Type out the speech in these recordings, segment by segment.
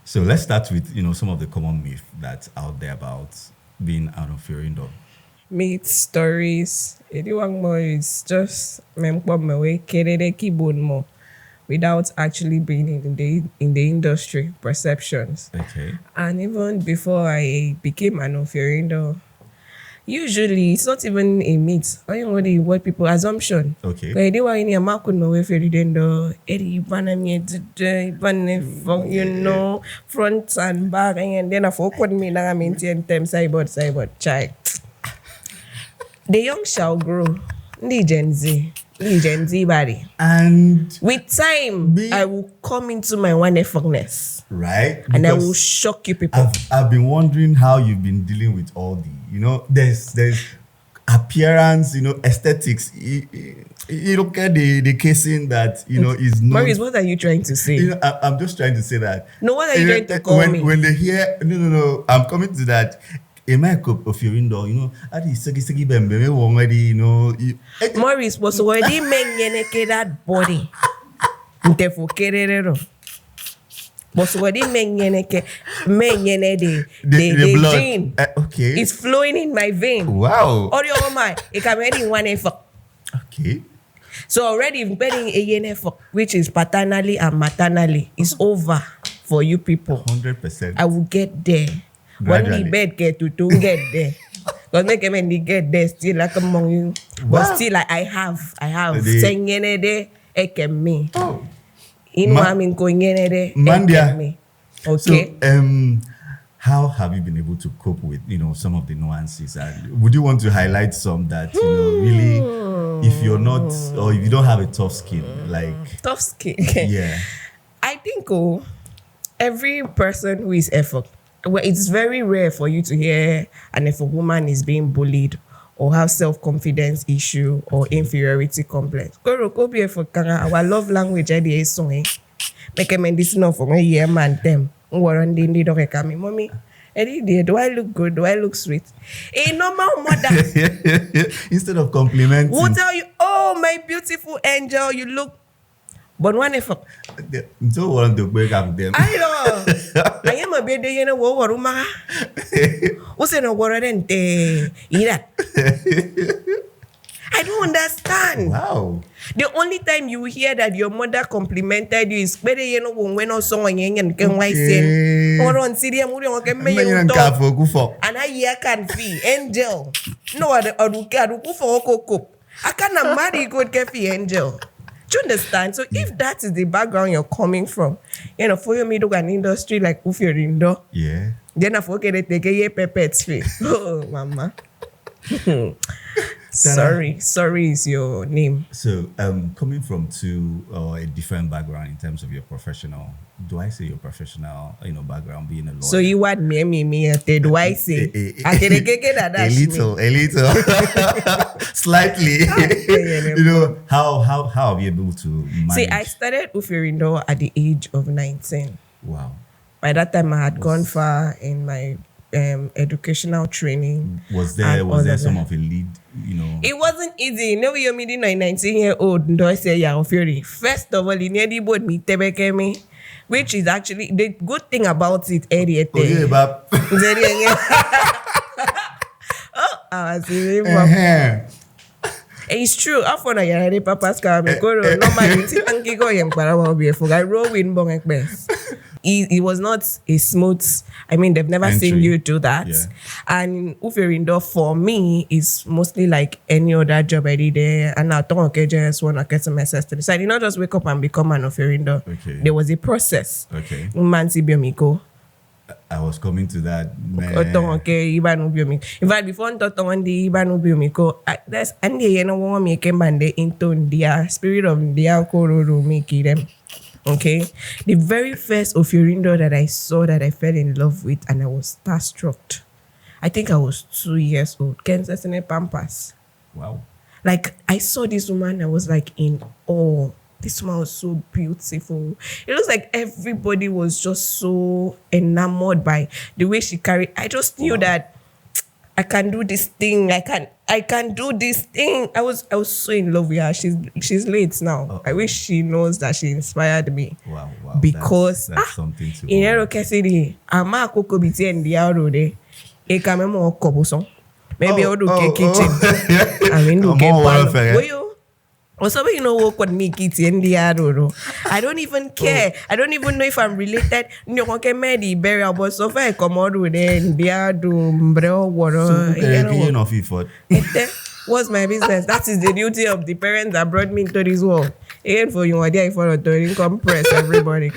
So let's start with, some of the common myths that's out there about being an OFIORI. Myth stories. Anyone more is just keyboard more without actually being in the industry perceptions. Okay. And even before I became an OFIORI, usually it's not even a myth. I only what people assumption. Okay. Front and back, and then I forgot me now I'm in them cyber child. The young shall grow. The Gen Z body. And with time, I will come into my wonderfulness. Right. And I will shock you people. I've been wondering how you've been dealing with all there's appearance, aesthetics. You look at the casing that, is not. Maurice, what are you trying to say? I'm just trying to say that. No, what are you trying to call me? When they hear, no, I'm coming to that. A makeup of your window, at the segi bembe, Maurice was already making that body. Was already making the blood. gene. Okay. It's flowing in my vein. Wow. Or your mind, it can be in one effort. Okay. So already betting a effort, which is paternally and maternally, is over for you people. 100%. I will get there. Gradually. When the bed get to get there. Because make them get there still like among you. But still like I have. Saying day me. Oh. I'm going me. Okay. So how have you been able to cope with some of the nuances? And would you want to highlight some that really, if you're not or if you don't have a tough skin, like tough skin? Yeah. I think every person who is effort. Well, it's very rare for you to hear and if a woman is being bullied or have self-confidence issue or inferiority complex. Our love language is song. Make a medicinal for a year man them. Mommy, do I look good? Do I look sweet? A normal mother. Instead of complimenting. Who tell you, oh my beautiful angel, you look. But one if don't want to break up them. I know. I am a bit de war ruma. What's in a warrant? I don't understand. Wow. The only time you hear that your mother complimented you is better when no song and can why sing or on Syria and I can feel angel. No other for cocoa. I can't marry good cafe angel. Do you understand? So if that is the background you're coming from, for your middle an industry like OFIORI, yeah, then I forget it, they get pets free. Oh, mama. Sorry is your name. So, coming from a different background in terms of your professional, do I say your professional, background being a lawyer? So you want me, do I say? A little, slightly. How have you able to manage? See, I started OFIORI at the age of 19. Wow. By that time, I had gone far in my educational training. Was there some of a lead, It wasn't easy. You're meeting a 19-year-old, do I say OFIORI? First of all, in the board me tebekemi, which is actually the good thing about it. It's true. After I papa's car, I roll in bong best. It was not a smooth. I mean, they've never seen you do that. Yeah. And OFIORI for me is mostly like any other job I did there. And I thought, okay, just want to get some access. So I did not just wake up and become an OFIORI. Okay. There was a process. Okay. I was coming to that. Man. In fact, before that's and the came and they into their spirit of the make them. Okay, the very first OFIORI that I saw that I fell in love with and I was starstruck. I think I was 2 years old. Kansas in a Pampas. Wow. Like I saw this woman, I was like in awe. This woman was so beautiful. It looks like everybody was just so enamored by the way she carried. I just knew that I can do this thing. I can do this thing. I was so in love with her. She's late now. I wish she knows that she inspired me. Wow. Because that's something to in Ero Cassidy, ama koko biti NDO de. E kamemo koboson. Maybe I'll do kitchen. I mean, do get or something, you know, what me kitty NDO. I don't even care. I don't even know if I'm related. No one can marry burial, but so far I come out with NDO umbrella water. So, what's my business? That is the duty of the parents that brought me into this world. Again, for you, idea for a third income press, everybody.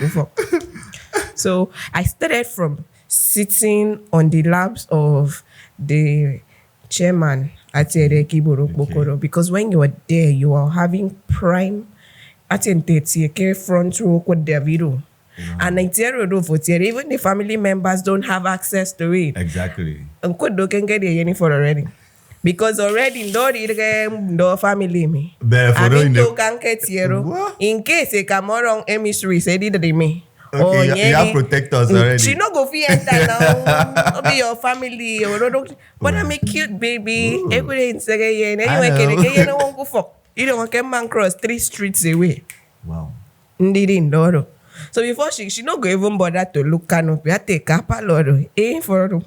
So I started from sitting on the laps of the chairman at Kiboro because when you were there, you are having prime at front row with their video. And even the family members don't have access to it. Exactly. And can get the uniform already. Because already no family me. I mean to can get in case a Cameron emissary said it to me. Okay, you have protectors already. She no go fi enter now. Be your family. But I'm a cute baby. Every day in second anyway, you don't want go fuck. You don't want to man cross 3 streets away. Wow. Ndidi. So before she no go even bother to look canopy. I take up a lot. For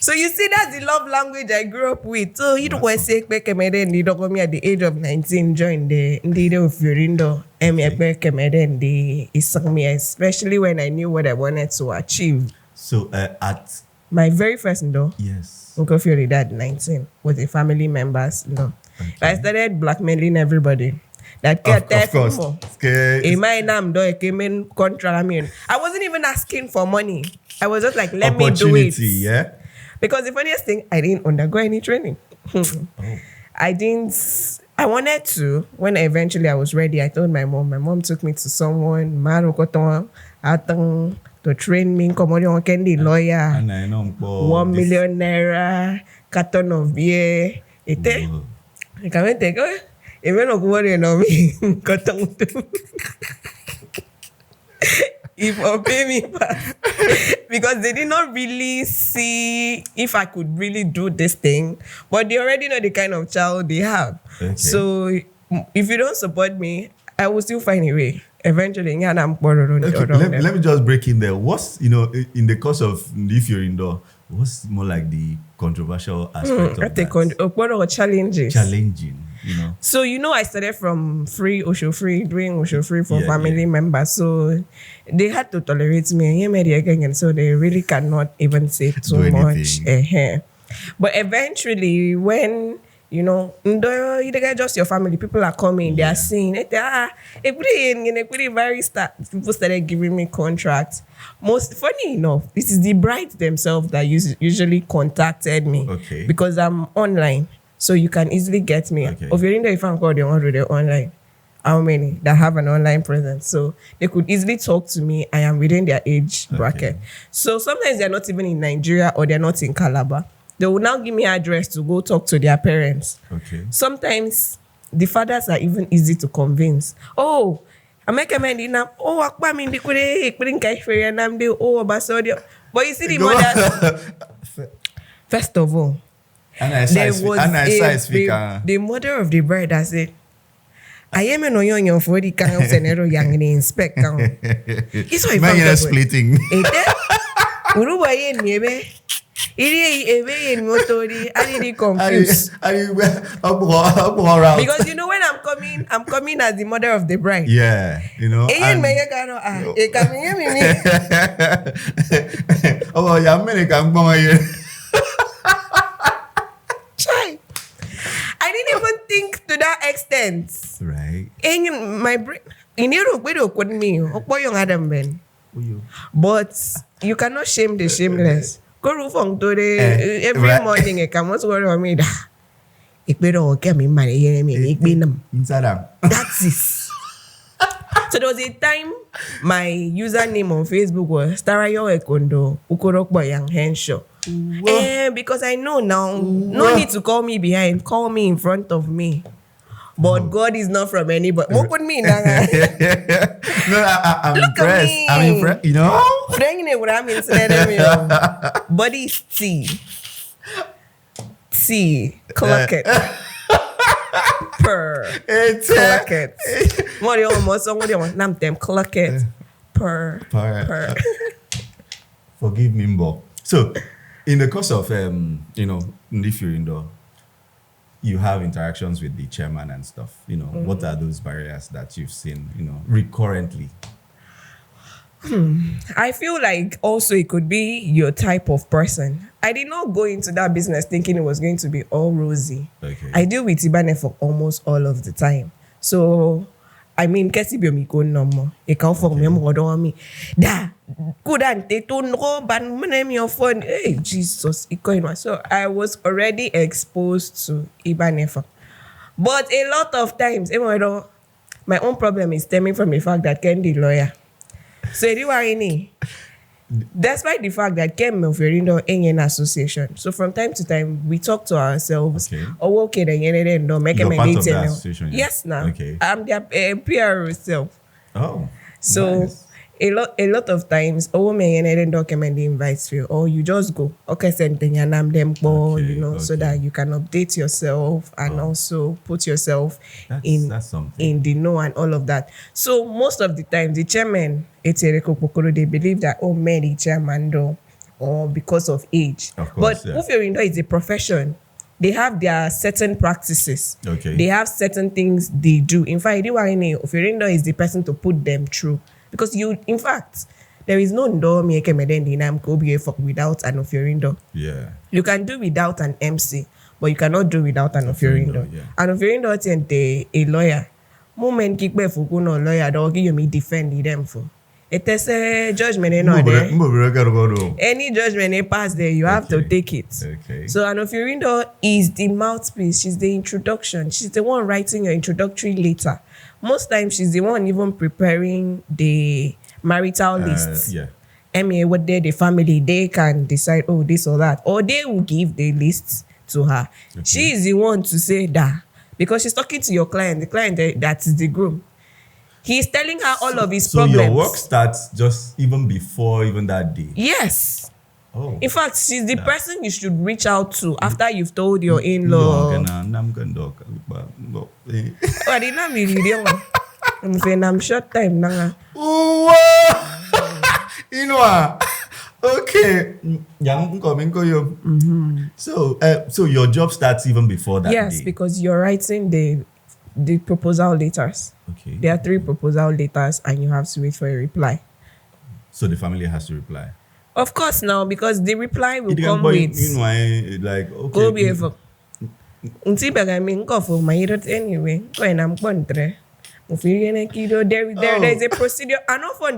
So you see, that's the love language I grew up with. So you don't want to say me at the age of 19 join the NDO OFIORI especially when I knew what I wanted to achieve. So at my very first NDO, yes, OFIORI at 19 was a family member's NDO. Okay. I started blackmailing everybody. That of course. I wasn't even asking for money. I was just like, let me do it. Yeah. Because the funniest thing, I didn't undergo any training. I wanted to. When eventually I was ready, I told my mom. My mom took me to someone, to train me. Candy lawyer. 1 million naira, carton of beer. I can't take it. Even if you know me, if I pay me back. Because they did not really see if I could really do this thing. But they already know the kind of child they have. Okay. So if you don't support me, I will still find a way. Eventually, let me just break in there. What's, in the course of OFIORI, what's more like the controversial aspect of that? What are challenges? Challenging. So I started from doing OFIORI for family members. So they had to tolerate me. And so they really cannot even say too much. But eventually, when just your family, people are coming, they are seeing it. People started giving me contracts. Most funny enough, this is the brides themselves that usually contacted me. Okay. Because I'm online. So you can easily get me. Okay. If you're in the phone call, they're online. How many that have an online presence? So they could easily talk to me. I am within their age bracket. So sometimes they're not even in Nigeria or they're not in Calabar. They will now give me address to go talk to their parents. Okay. Sometimes the fathers are even easy to convince. Oh, I make a man in now. Oh, Akpa mean the but you see the mothers. First of all, the mother of the bride that said, I am an oyon for the counts and young inspect count. It's why you're splitting. I didn't confuse. Because when I'm coming as the mother of the bride. Yeah, I didn't even think to that extent. Right. In my brain, but you cannot shame the shameless. Go from today every morning. I come what's going on me. That's it. So there was a time my username on Facebook was Starayo Ekondo Ukorokbo Yang Henshaw. Because I know now, no need to call me behind, call me in front of me. But God is not from anybody. What could mean? I'm impressed. I'm impressed. Body is tea. T. Clock it. Per. Clock it. What do you want? Nam them clock it. Per. Forgive me, Mbo. So, in the course of Ndifirindo, you have interactions with the chairman and stuff. What are those barriers that you've seen, recurrently? I feel like also it could be your type of person. I did not go into that business thinking it was going to be all rosy. Okay. I deal with Ibane for almost all of the time. So, I mean, kasi bi mi ko nomo. E ka for me mo do mi. Da, couldn't they to no ban name your phone. Hey, Jesus, so I was already exposed to Ibane. But a lot of times, my own problem is stemming from the fact that Ken the lawyer. So despite the fact that Ken Oferindo in an association, so from time to time we talk to ourselves. Okay. Oh, okay, then make You're a part of the association. Yes, now. Okay. I'm their PR self. Oh. So nice. a lot of times, document the invites you, or you just go. Okay, send them so that you can update yourself and also put yourself That's something. in the know and all of that. So most of the time, the chairman, they believe that the chairman though, or because of age. Of course, but OFIORI is a profession. They have their certain practices. Okay. They have certain things they do. In fact, OFIORI is the person to put them through. Because in fact, there is no NDO without an OFIORI. Yeah. You can do without an MC, but you cannot do without an OFIORI. Yeah. An OFIORI a lawyer. Moment kick for no lawyer, they'll give me defend them for. It is a judgment any judgment they pass there, you have to take it. Okay. So an OFIORI is the mouthpiece. She's the introduction. She's the one writing your introductory letter. Most times she's the one even preparing the marital lists. Yeah. What the family, they can decide, this or that. Or they will give the lists to her. Okay. She is the one to say that. Because she's talking to your client, the client that is the groom. He's telling her all of his problems. So your work starts just even before even that day? Yes. Oh. In fact, she's the person you should reach out to after you've told your in-law. I'm short time. Okay. So your job starts even before that day? Yes, because you're writing the proposal letters. Okay. There are 3 proposal letters and you have to wait for a reply. So the family has to reply? Of course now, because the reply will come with like go be for anyway when I'm country. There is a procedure. I know for a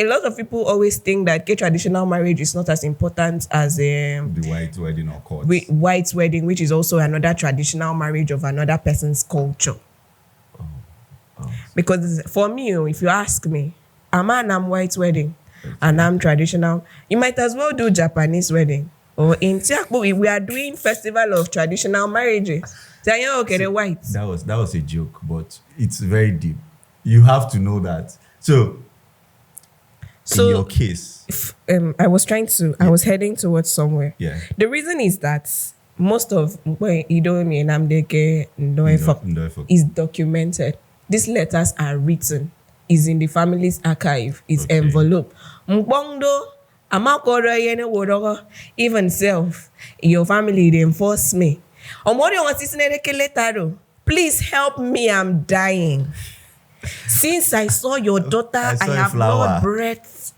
lot of people always think that traditional marriage is not as important as the white wedding or court. White wedding, which is also another traditional marriage of another person's culture. Because for me, if you ask me, I'm white wedding and I'm traditional, you might as well do Japanese wedding. Or in Tiakbo, we are doing festival of traditional marriages. Okay, white. That was a joke, but it's very deep. You have to know that. So in your case, I was heading towards somewhere. Yeah. The reason is that most of Idomi and Amdeke Ndoefok is documented. These letters are written. Is in the family's archive. It's envelope. Mbongdo, even self, your family they enforce me. Please help me, I'm dying. Since I saw your daughter, I have no breath.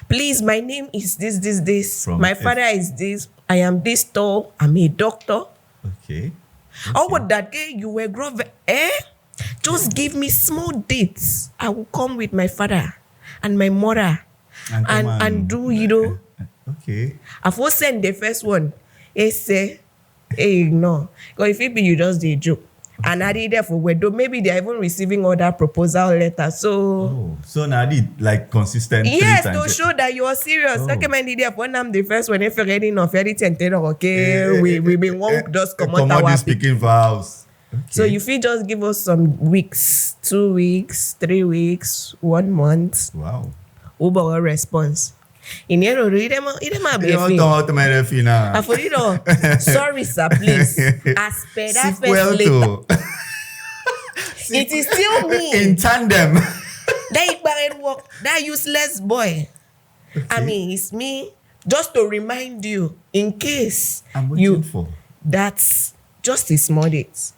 Please, my name is this. My father is this. I am this tall. I'm a doctor. Okay. Oh, but that day you were grown. Just give me small dates. I will come with my father and my mother and do. Okay. I've also sent the first one. No. Because if it be you just the joke. And I did there for maybe they're even receiving other proposal letters. So now like consistent. Yes, to show that you are serious. Recommend there for them the first one. If you're ready enough, okay, we been won't just come out our speaking vows. Okay. So if you just give us some weeks, 2 weeks, 3 weeks, 1 month. Wow. Uber response. In here, read them be You don't talk to my refi now. Aforido. Sorry, sir, please. As per that first later. It is still me. In tandem. That useless boy. Okay. I mean, it's me. Just to remind you, in case I'm waiting for. That's just a small date.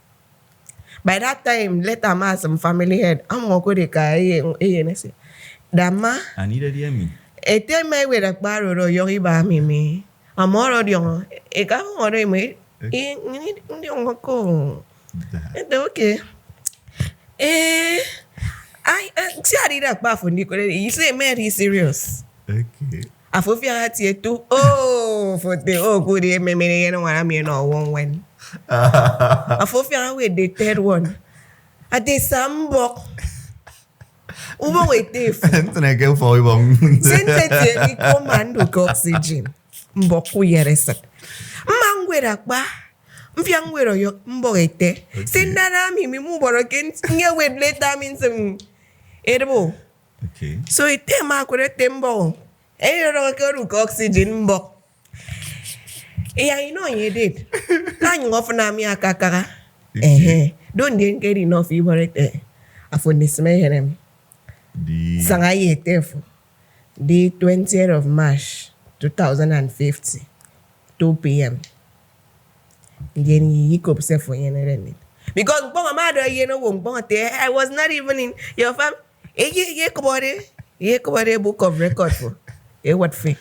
By that time, let them have some family head. I'm going to go to Dama. I needed to hear me. E tell me where the bar or yori ba me. I'm already on. E ka already me. Okay. I see I did that bar for Nico. You say man, he's serious. Okay. I feel here too. Oh, for the good. Me you know what I mean. No one. I feel with the third one. I did some book. Ubo wetef. Ntona ke for ibong. Sentete mi komando ko oxygen. Mboku yereset. Mangwera ba. Mfiangwero yo mborete. Sendana mi muboro ken nye wed later means edible. Okay. So it ma ko tembo. Ero ko oxygen mbok. Yeah, you know you did. Kan ngof na mi akakara. Don't get enough iborete. Afondisme henem. The 20th of March 2050, 2 p.m. Then you could say for you. Because I was not even in your fam. A book of record for what fake.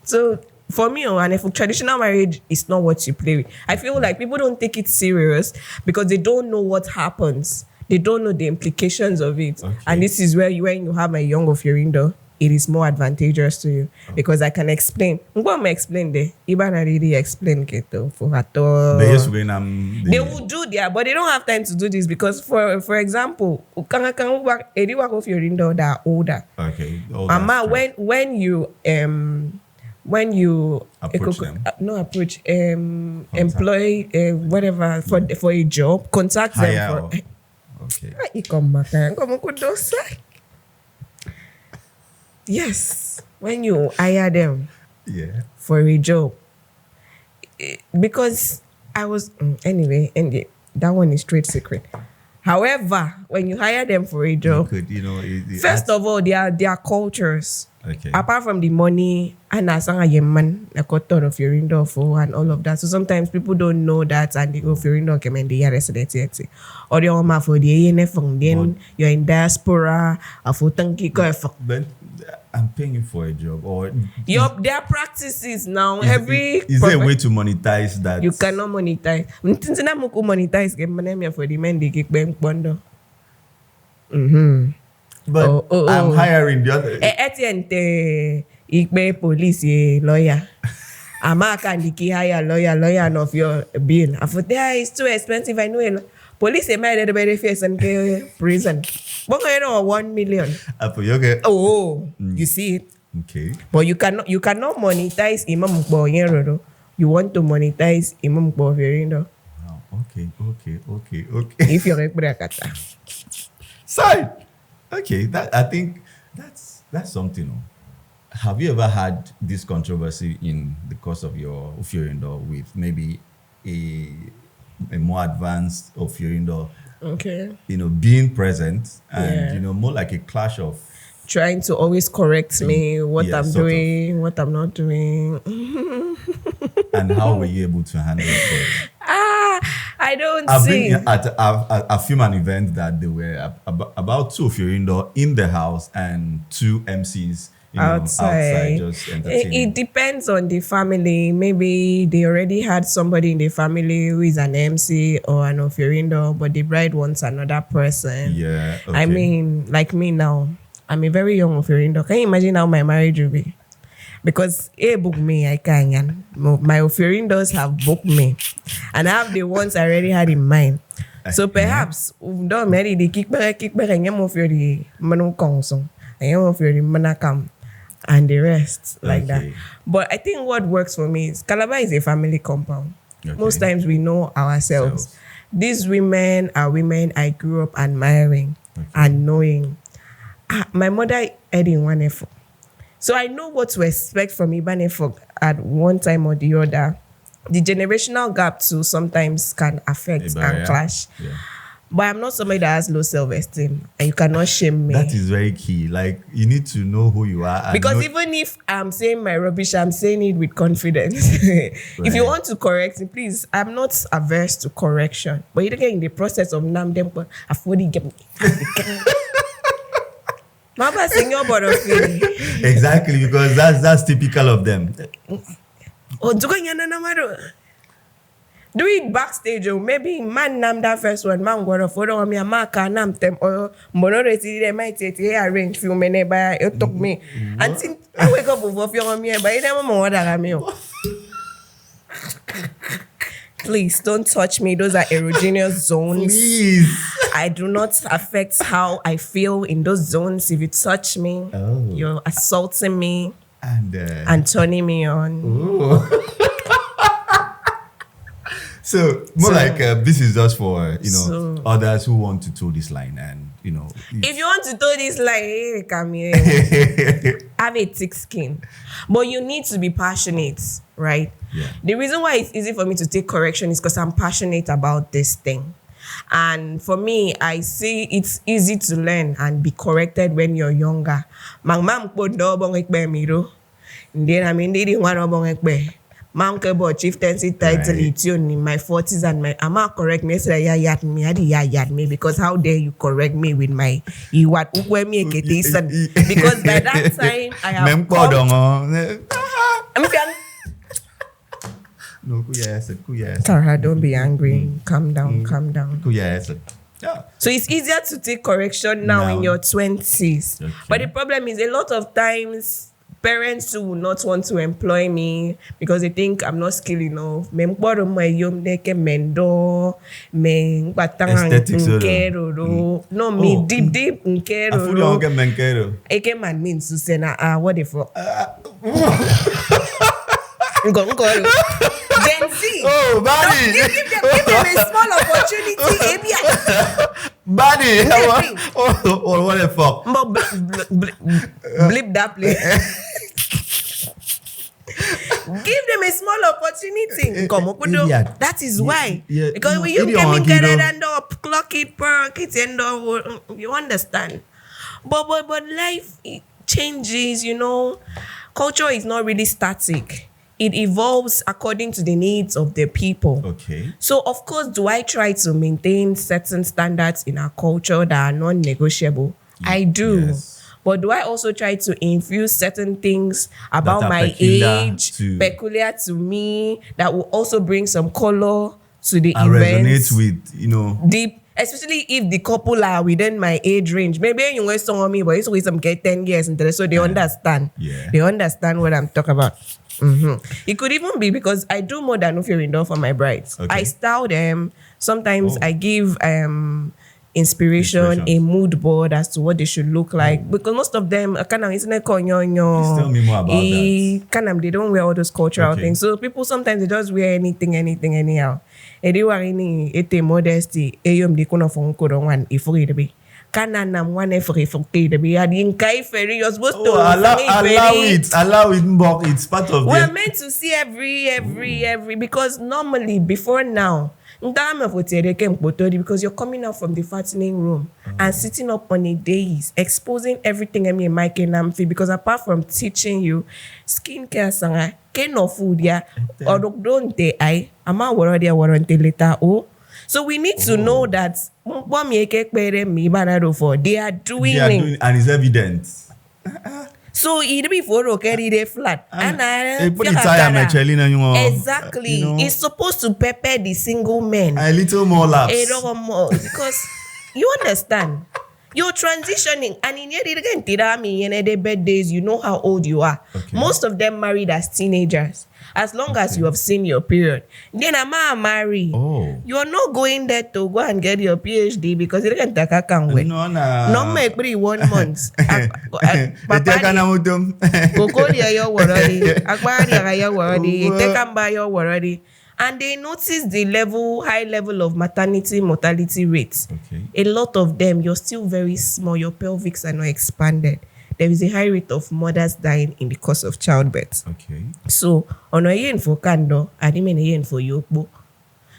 So for me, and if traditional marriage is not what you play with, I feel like people don't take it serious because they don't know what happens. They don't know the implications of it. Okay. And this is when you have a young OFIORI, it is more advantageous to you. Okay. Because I can explain. I'm going to explain there. Even I really explain it for at all. They will do there, but they don't have time to do this because, for example, anyone OFIORI that are older. Okay. Mama, when you approach them. Employ whatever for a job, contact them for. Okay. Yes, when you hire them for a job. Because I was anyway, and that one is trade secret. However, when you hire them for a job, first of all, their cultures. Okay. Apart from the money, and as a man, a quarter of your window for and all of that. So sometimes people don't know that, and they go for your window, come and they are resident. Or you're ma for the ANF, then you're in diaspora, a for tanky. But I'm paying you for a job, or their practices now. Is there a way to monetize that? You cannot monetize. Monetize for the men they kick bank bundle. But I'm hiring the other. Ikbe police lawyer. Ama kandiki hire lawyer of your bill. I thought it's too expensive. I know police made the very face and prison. But you know 1 million. Okay. Oh, you see it. Okay. But you cannot monetize Imam Boyero. You want to monetize Imam Boyero. Wow. Okay. If you're a brakata. Side. Okay, I think that's something. Have you ever had this controversy in the course of your OFIORI with maybe a more advanced OFIORI? Okay. Being present and more like a clash of trying to always correct me what I'm doing, what I'm not doing. And how were you able to handle it? I don't I've see. been at a film and event that there were about 2 OFIORI in the house and 2 MCs outside just entertaining. It depends on the family. Maybe they already had somebody in the family who is an MC or an OFIORI, but the bride wants another person. Yeah. Okay. I mean, like me now, I'm a very young OFIORI. Can you imagine how my marriage will be? Because book me, I can. My OFIORI have booked me. And I have the ones I already had in mind. So perhaps, don't marry the kickback, and you OFIORI Manu Kongson, and you OFIORI Manakam, and the rest like that. But I think what works for me is Calabar is a family compound. Okay. Most times we know ourselves. These women are women I grew up admiring and knowing. My mother had in one effort. So I know what to expect from Iban Efik at one time or the other. The generational gap too sometimes can affect and clash. Yeah. But I'm not somebody that has low self-esteem, and you cannot shame me. That is very key. Like, you need to know who you are. Because even if I'm saying my rubbish, I'm saying it with confidence. If you want to correct me, please, I'm not averse to correction. But you don't get in the process of namdem, but I've already get me. Mama senior board exactly, because that's typical of them. Oh, do it backstage, or maybe man nam that first one, man go for me a mark and nam them or monority they might take arrange few minutes by you took me. Until I wake up with your me, but you never more than me. Please don't touch me. Those are erogenous zones. Please. I do not affect how I feel in those zones. If you touch me, you're assaulting me and turning me on. So this is just for others who want to toe this line, and if you want to toe this line, come here. Have a thick skin, but you need to be passionate, right? Yeah. The reason why it's easy for me to take correction is because I'm passionate about this thing. And for me, I see it's easy to learn and be corrected when you're younger. My mom put no bong ekbe miro. Then I mean, they want bong ekbe. Mom about chieftaincy title in my 40s, and my ama correct me say yat me because how dare you correct me with my what because by that time I have Tara, don't be angry. Calm down. Yeah. So it's easier to take correction now in your 20s. Okay. But the problem is a lot of times parents who will not want to employ me because they think I'm not skilled enough. No, me deep Eke man means to say what the fuck? Gen Z. Oh, buddy. Give them a small opportunity. Buddy. What the fuck? Blip that place. Give them a small opportunity. That is why. Yeah. Because when you get it and up, clock it, perk it, and you understand. But life it changes, Culture is not really static. It evolves according to the needs of the people. Okay. So, of course, do I try to maintain certain standards in our culture that are non-negotiable? I do. Yes. But do I also try to infuse certain things about my age, peculiar to me, that will also bring some color to the events? Resonate with, deep. Especially if the couple are within my age range. Maybe you want someone me, but it's with some get 10 years until so they understand. Yeah. They understand what I'm talking about. Mm-hmm. It could even be because I do more than OFIORI for my brides. Okay. I style them. Sometimes I give inspiration, a mood board as to what they should look like. Because most of them tell me more about that. They don't wear all those cultural things. So people sometimes they just wear anything anyhow. Modesty. Kananam one every for you're supposed to allow it, it's part of we're meant to see every because normally before now because you're coming out from the fattening room and sitting up on a dais, exposing everything because apart from teaching you skincare sanga no food or don't they later so we need to know that they are doing it. And it's evident. So it before carry the flat. Exactly. It's supposed to pepper the single men. A little more laps. Because you understand. You're transitioning, and in the birthdays, you know how old you are. Okay. Most of them married as teenagers. As long as you have seen your period, then I'm married. You're not going there to go and get your PhD because you can't take a wait. No, make 1 month. And they notice the high level of maternity mortality rates. Okay. A lot of them, you're still very small. Your pelvics are not expanded. there is a high rate of mothers dying in the course of childbirth. Okay. So, on a yen for Kando, I didn't mean a yen for Yokbo.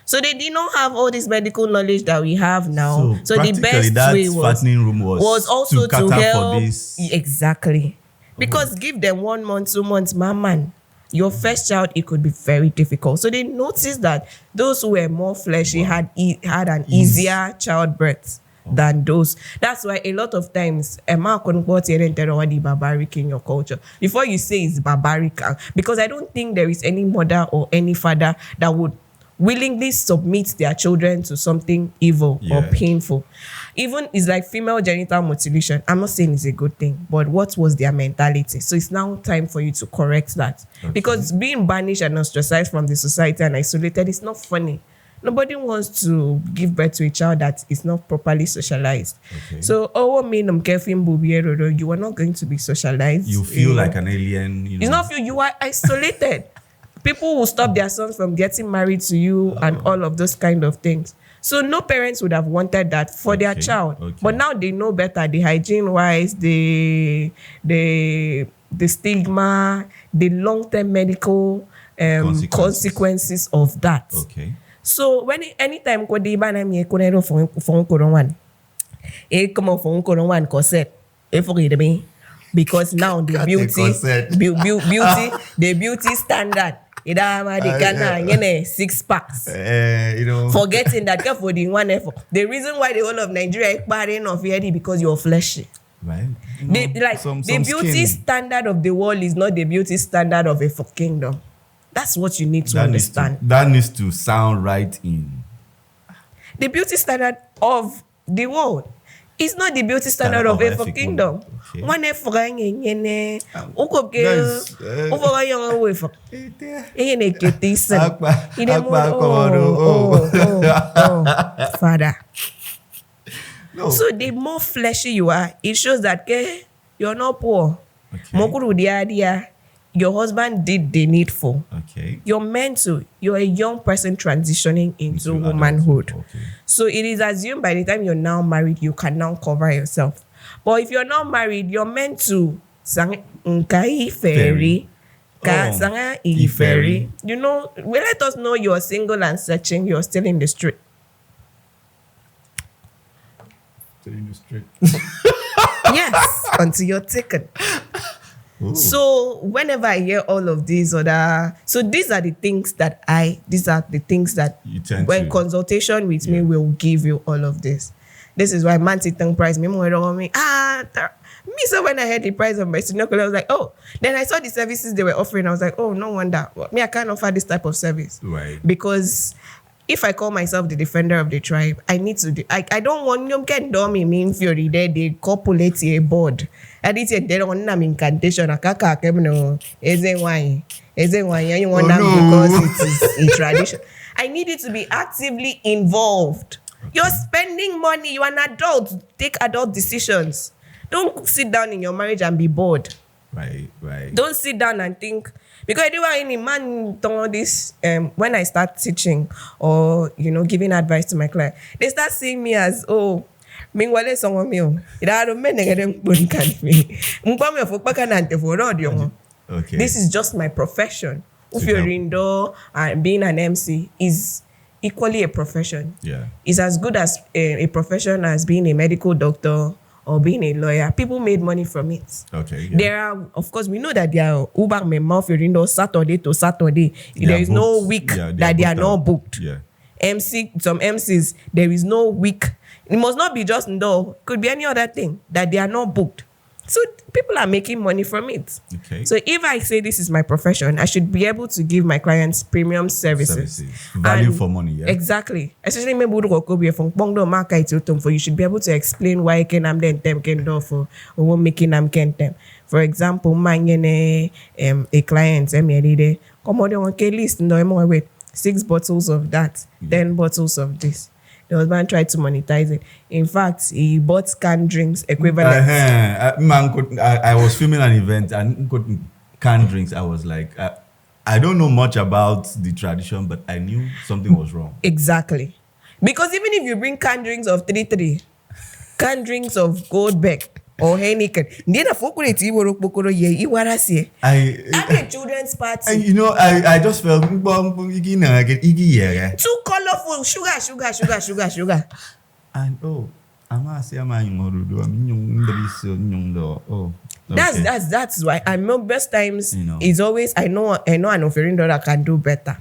So they did not have all this medical knowledge that we have now. So the best way fattening room was also to help. For this. Exactly. Because give them 1 month, 2 months, man. Your first child, it could be very difficult. So they noticed that those who were more fleshy had an easier childbirth than those. That's why a lot of times, barbaric in your culture. Before you say it's barbaric, because I don't think there is any mother or any father that would willingly submit their children to something evil or painful. Even it's like female genital mutilation. I'm not saying it's a good thing, but what was their mentality? So it's now time for you to correct that. Okay. Because being banished and ostracized from the society and isolated is not funny. Nobody wants to give birth to a child that is not properly socialized. Okay. So, you are not going to be socialized. You feel like an alien. It's not you are isolated. People will stop their sons from getting married to you and all of those kind of things. So no parents would have wanted that for their child. Okay. But now they know better, the hygiene-wise, the stigma, the long-term medical consequences of that. Okay. So anytime because now the beauty standard. 6 packs. Forgetting that for the one effort. The reason why the whole of Nigeria is barren of OFIORI because you're fleshy. Right. The beauty standard of the world is not the beauty standard of a kingdom. That's what you need to understand. That needs to sound right in. The beauty standard of the world is not the beauty standard of a kingdom. One Father. No. So the more fleshy you are, it shows that you're not poor. Okay. Your husband did the needful. Okay. You're meant to. You're a young person transitioning into womanhood. Okay. So it is assumed by the time you're now married, you can now cover yourself. But if you're not married, you're meant to. Ferry. You know, let us know you're single and searching. You're still in the street. Still in the street. Yes, until you're taken. Ooh. So whenever I hear all of these these are the things that when consultation with me will give you all of this. This is why man sitting price me when I heard the price of my sinocle, I was like, oh. Then I saw the services they were offering. I was like, oh, no wonder. Me, I can't offer this type of service. Right. Because if I call myself the defender of the tribe, I need to I don't want you get dummy mean fury there they copulate a board. And it's a dead on an incantation a kaka kemno why you want them because it is a tradition. I need you to be actively involved. Okay. You're spending money, you're an adult, take adult decisions. Don't sit down in your marriage and be bored. Right. Don't sit down and think. Because I do any man told this when I start teaching or giving advice to my client, they start seeing me as meanwhile someone me. Okay. This is just my profession. OFIORI and being an MC is equally a profession. Yeah. It's as good as a profession as being a medical doctor or being a lawyer. People made money from it. Okay. Yeah. There are, of course, we know that there are Uber OFIORI Saturday to Saturday. There is no week that they are not booked. Yeah. Some MCs, there is no week. It must not be just no. Could be any other thing that they are not booked. So people are making money from it. Okay. So if I say this is my profession, I should be able to give my clients premium services. Value for money, yeah. Exactly. Especially me you should be able to explain why can I'm then them can do for or making them can them. For example, a client come on list no wait 6 bottles of that, 10 bottles of this. The husband tried to monetize it. In fact, he bought canned drinks equivalent. I was filming an event and got canned drinks. I was like, I don't know much about the tradition, but I knew something was wrong. Exactly. Because even if you bring canned drinks of 3-3, canned drinks of Goldbeck, or Heineken. Then a fokurate Iworo Pokoro ye Iwarasi. At the children's party. You know, I just felt too colorful. Sugar. And I'm That's why I know best times is always I know an offering that can do better.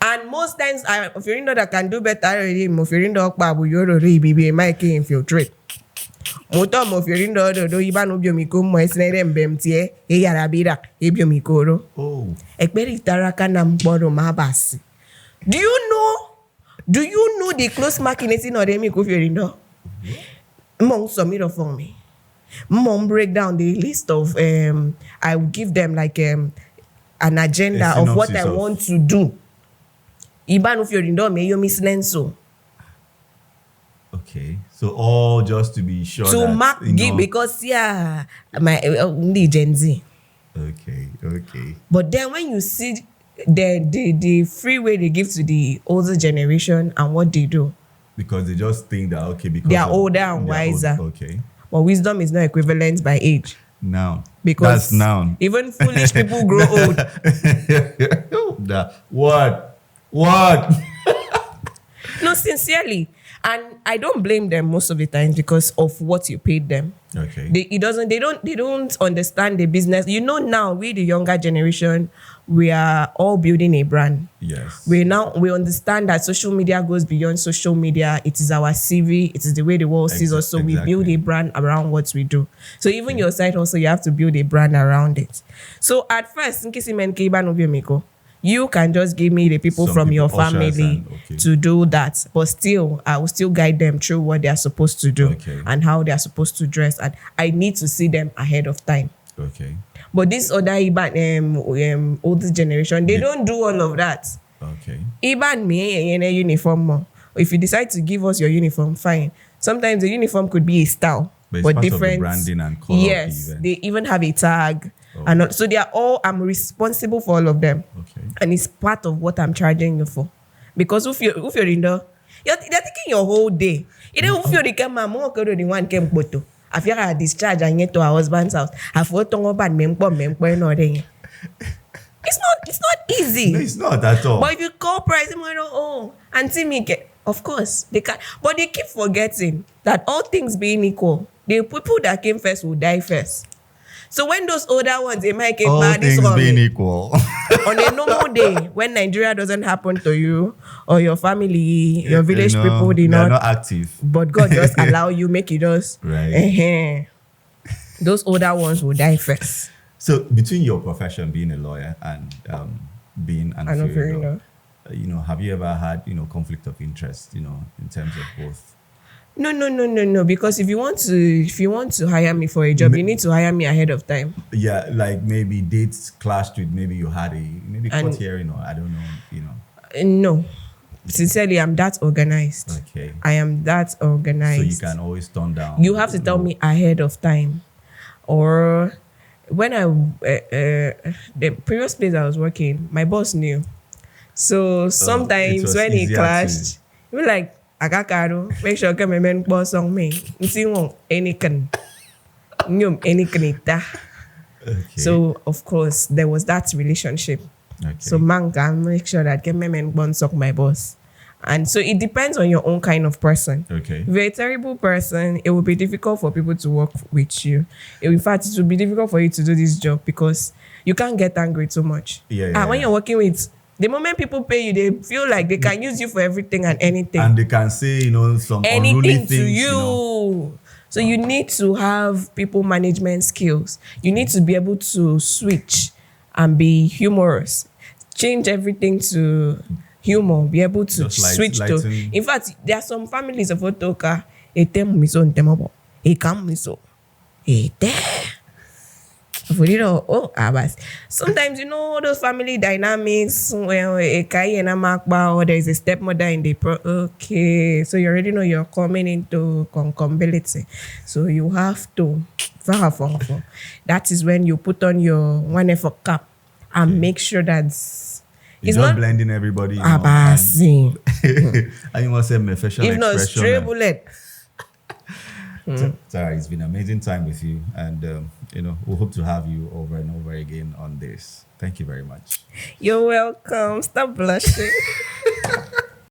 And most times I offering that can do better already offering dog babu yoro be my infiltrate. Moto mo offering do iba no biomiko mo esnere mbemtie e yarabira e biomikoro. Ekberi taraka na mboro mabasi. Do you know the close marking is in Odemi Kofiorindo? Mom submit for me. Mom break down the list of I will give them like an agenda of what I want to do. Iban Kofiorindo me yo miss Nenso. Okay. So all just to be sure to that, mark give because my Gen Z. Okay. But then when you see the free way they give to the older generation and what they do. Because they just think that, because they are older and wiser. Okay. But wisdom is not equivalent by age. Noun. Because that's noun. Even foolish people grow old. What? No, sincerely. And I don't blame them most of the time because of what you paid them. Okay. They don't understand the business. Now we the younger generation, we are all building a brand. Yes. We understand that social media goes beyond social media. It is our CV. It is the way the world sees us. So we build a brand around what we do. So even your site also, you have to build a brand around it. So at first, in case you can just give me the people from your family to do that. But still, I will still guide them through what they are supposed to do and how they are supposed to dress. And I need to see them ahead of time. Okay. But this other older generation, they don't do all of that. Okay. Even me in a uniform. If you decide to give us your uniform, fine. Sometimes the uniform could be a style. But different branding and color. Yes. They even have a tag. And so they are all, I'm responsible for all of them. Okay. And it's part of what I'm charging you for. Because if you're in there, they're taking your whole day. If you're the camera, more the one came photo. I feel I discharge and get to our husband's house. I thought about it's not easy. No, it's not at all. But if you call price, Auntie Mike, of course they can. But they keep forgetting that all things being equal, the people that came first will die first. So when those older ones, they might get all bad. Things being equal. On a normal day, when Nigeria doesn't happen to you or your family, your village people, they're not active. But God just allow you, make it us. Right. Those older ones will die first. So between your profession, being a lawyer, and being an affiliate, have you ever had conflict of interest, in terms of both? No. Because if you want to hire me for a job, you need to hire me ahead of time. Yeah, like maybe dates clashed with maybe you had a court hearing, or I don't know, No. Sincerely, I'm that organized. Okay. I am that organized. So you can always turn down. You have to tell me ahead of time. Or when the previous place I was working, my boss knew. So sometimes when he clashed, he was like, Agakaro, make sure que me men boss on me. Anything. So of course there was that relationship. Okay. So man can make sure that get me men boss on my boss. And so it depends on your own kind of person. Okay. If you're a terrible person, it will be difficult for people to work with you. In fact, it will be difficult for you to do this job because you can't get angry too much. When you're working with, the moment people pay you, they feel like they can use you for everything and anything. And they can say, some anything unruly to things, you. So you need to have people management skills. You need to be able to switch and be humorous. Change everything to humor. Be able to switch to. In fact, there are some families of Otoka. Sometimes those family dynamics when a Kai and a Makba or there is a stepmother in the okay, so you already know you're coming into concombility, so you have to that is when you put on your one effort cap and make sure that it's not blending everybody. And you must say my facial if expression. not stray bullet. Sarah, it's been an amazing time with you, and we hope to have you over and over again on this. Thank you very much. You're welcome. Stop blushing.